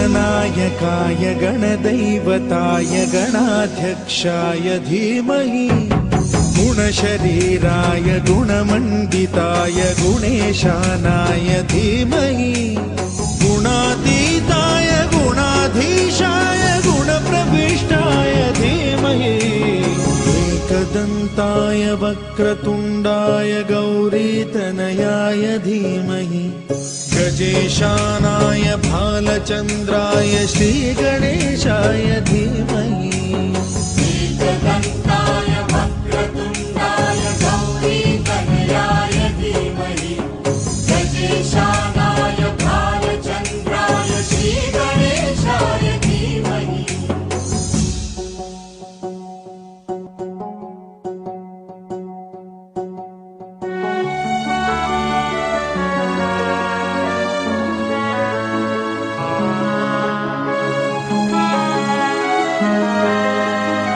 गणनायकाय गणदैवताय गणाध्यक्षाय धीमहि गुणशरीराय गुणमण्डिताय गुणेशानाय धीमहि गुणातीताय गुणाधीशाय गुणप्रविष्टाय धीमहि एकदन्ताय वक्रतुण्डाय गौरीतनयाय धीमहि गजेशानाय भालचन्द्राय श्रीगणेशाय धीमहि एकदन्ताय वक्रतुण्डाय गौरीतनयाय धीमहि गजेशानाय भालचन्द्राय श्रीगणेशाय धीमहि